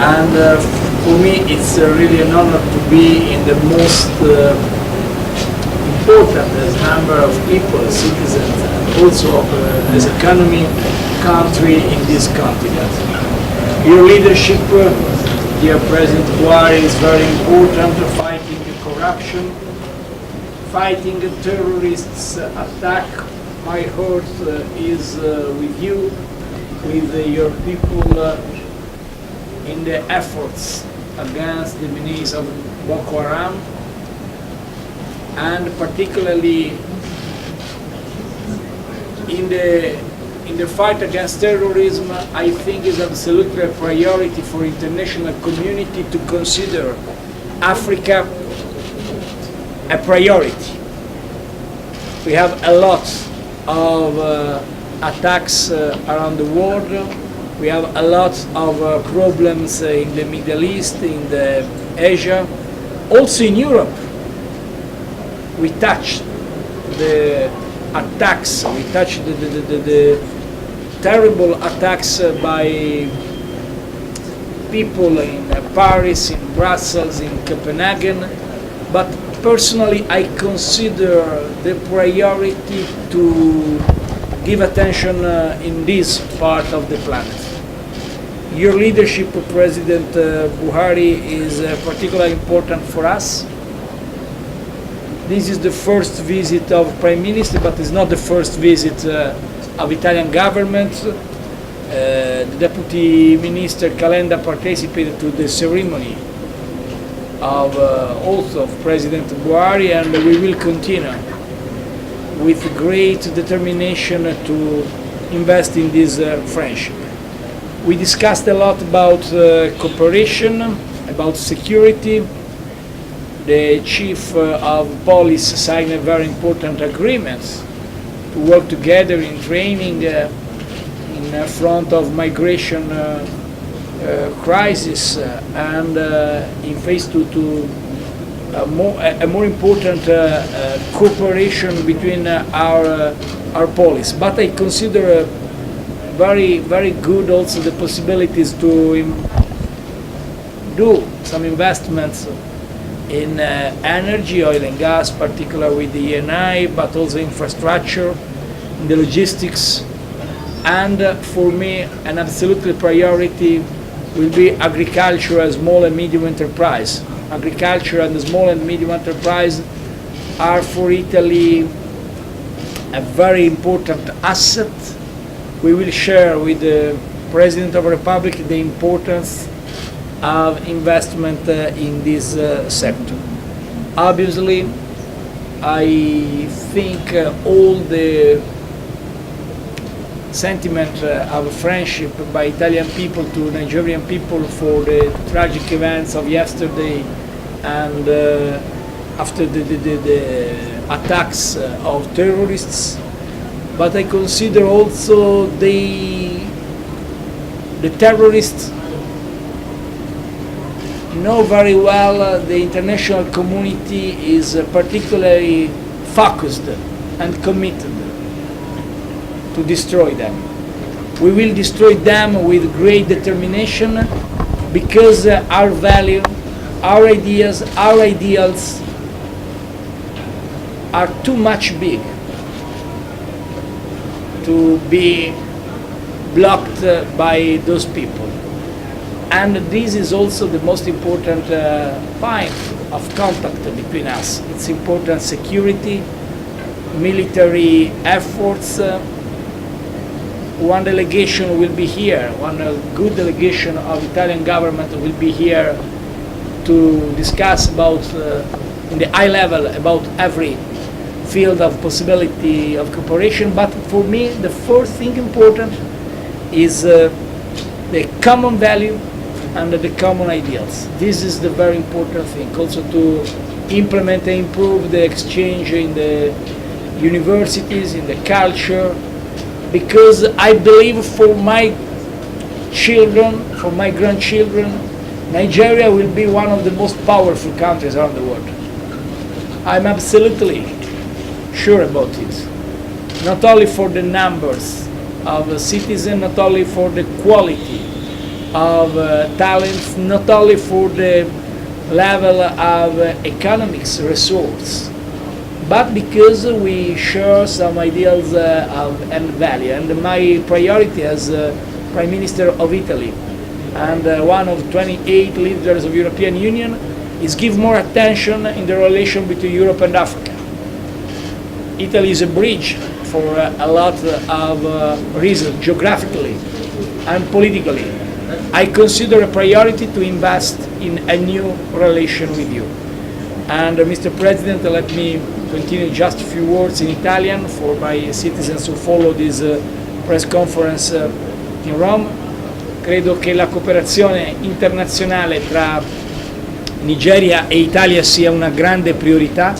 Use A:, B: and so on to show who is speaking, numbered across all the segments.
A: And for me it's really an honor to be in the most important as number of people, citizens, and also as economy country in this continent. Your leadership, dear President Buhari, is very important, fighting corruption, fighting terrorists attack. My heart is with you, with your people in the efforts against the menace of Boko Haram, and particularly in the fight against terrorism. I think is absolutely a priority for international community to consider Africa a priority. We have a lot of attacks around the world. We have a lot of problems in the Middle East, in the Asia, also in Europe. We touched the attacks, we touched the terrible attacks by people in Paris, in Brussels, in Copenhagen, but personally I consider the priority to give attention in this part of the planet. Your leadership, President Buhari, is particularly important for us. This is the first visit of Prime Minister, but it's not the first visit of Italian government. The Deputy Minister Calenda participated to the ceremony of oath of President Buhari, and we will continue with great determination to invest in this friendship. We discussed a lot about cooperation, about security. The chief of police signed a very important agreement to work together in training in front of migration crisis and in phase to a more important cooperation between our police. But I consider very good also the possibilities to do some investments in energy, oil and gas, particularly with the ENI, but also infrastructure, in the logistics, and for me an absolute priority will be agriculture as small and medium enterprise. Agriculture and small and medium enterprise are for Italy a very important asset. We will share with the President of the Republic the importance of investment in this sector. Obviously, I think all the sentiment of friendship by Italian people to Nigerian people for the tragic events of yesterday and after the attacks of terrorists, but I consider also the terrorists know very well the international community is particularly focused and committed to destroy them. We will destroy them with great determination because our value, our ideas, our ideals are too much big to be blocked by those people. And this is also the most important point of contact between us. It's important security, military efforts. One delegation will be here, one good delegation of Italian government will be here to discuss about, in the high level, about every field of possibility of cooperation. But for me, the first thing important is the common value and the common ideals. This is the very important thing. Also to implement and improve the exchange in the universities, in the culture, because I believe for my children, for my grandchildren, Nigeria will be one of the most powerful countries around the world. I'm absolutely sure about it. Not only for the numbers of citizens, not only for the quality of talents, not only for the level of economics resource, but because we share some ideals and value. And my priority as Prime Minister of Italy and one of 28 leaders of European Union is give more attention in the relation between Europe and Africa. Italy is a bridge for a lot of reasons, geographically and politically. I consider a priority to invest in a new relation with you. And Mr. President, let me continue just a few words in Italian for my citizens who follow this press conference in Rome. Credo che la cooperazione internazionale tra Nigeria e Italia sia una grande priorità,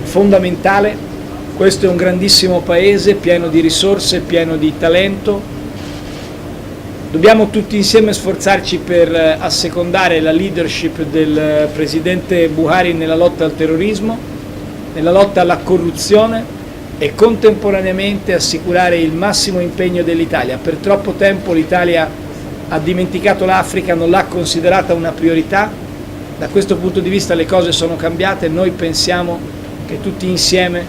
A: fondamentale. Questo è un grandissimo paese, pieno di risorse, pieno di talento. Dobbiamo tutti insieme sforzarci per assecondare la leadership del Presidente Buhari nella lotta al terrorismo, nella lotta alla corruzione e contemporaneamente assicurare il massimo impegno dell'Italia. Per troppo tempo l'Italia ha dimenticato l'Africa, non l'ha considerata una priorità. Da questo punto di vista le cose sono cambiate e noi pensiamo che tutti insieme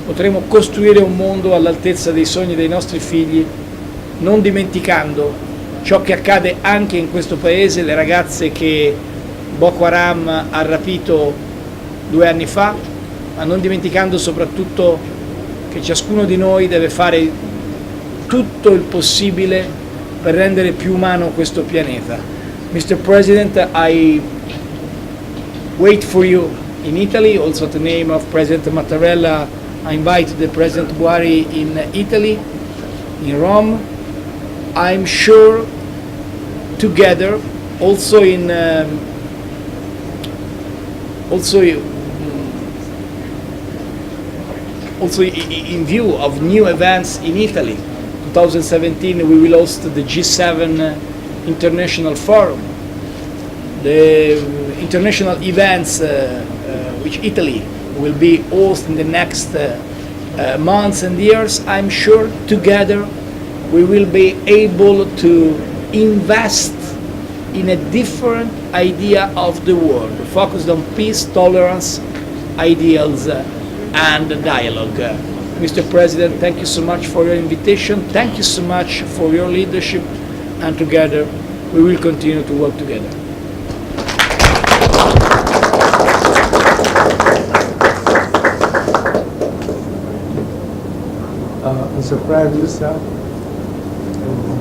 A: potremo costruire un mondo all'altezza dei sogni dei nostri figli, non dimenticando ciò che accade anche in questo paese, le ragazze che Boko Haram ha rapito 2 anni fa, ma non dimenticando soprattutto che ciascuno di noi deve fare tutto il possibile per rendere più umano questo pianeta. Mr. President, I wait for you in Italy, also at the name of President Mattarella. I invite the President Buhari in Italy, in Rome. I'm sure together, also in view of new events in Italy. 2017 we will host the G7 International Forum. The international events which Italy will be host in the next months and years, I'm sure together we will be able to invest in a different idea of the world, focused on peace, tolerance, ideals, and dialogue. Mr. President, thank you so much for your invitation. Thank you so much for your leadership, and together we will continue to work together.
B: Mr. Prime Minister,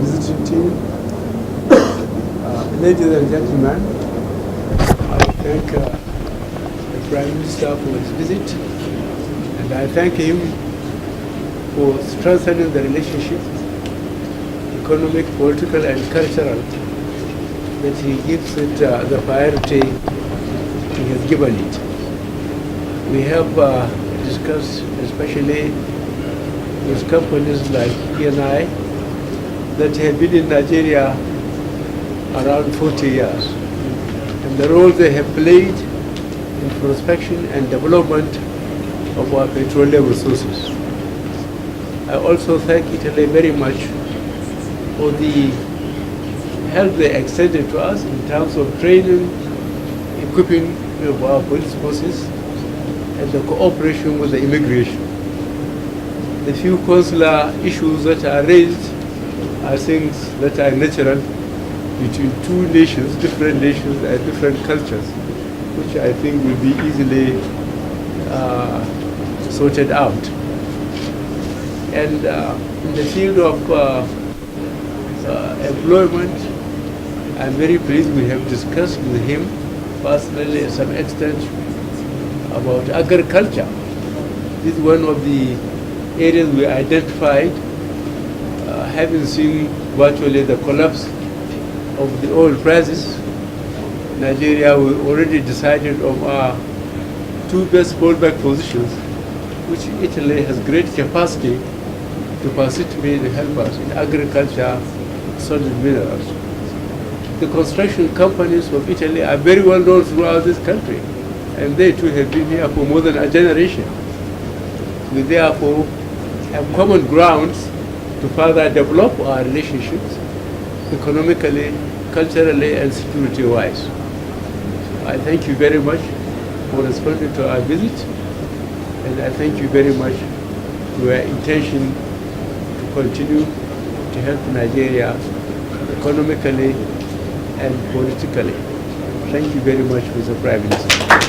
B: visiting team, ladies and gentlemen, I thank the Prime Minister for his visit, and I thank him for strengthening the relationship, economic, political, and cultural, that he gives it the priority he has given it. We have discussed, especially with companies like E&I, that have been in Nigeria around 40 years, and the role they have played in prospection and development of our petroleum resources. I also thank Italy very much for the help they extended to us in terms of training, equipping of our police forces, and the cooperation with the immigration. The few consular issues that are raised are things that are natural between two nations, different nations and different cultures, which I think will be easily sorted out. And in the field of employment, I'm very pleased we have discussed with him personally to some extent about agriculture. This is one of the areas we identified, having seen virtually the collapse of the oil prices. Nigeria, we already decided on our 2 best fallback positions, which Italy has great capacity to participate and help us in agriculture, solid minerals. The construction companies of Italy are very well known throughout this country, and they too have been here for more than a generation. We therefore have common grounds to further develop our relationships economically, culturally, and security-wise. I thank you very much for responding to our visit, and I thank you very much for your intention to continue to help Nigeria economically and politically. Thank you very much, Mr. Prime Minister.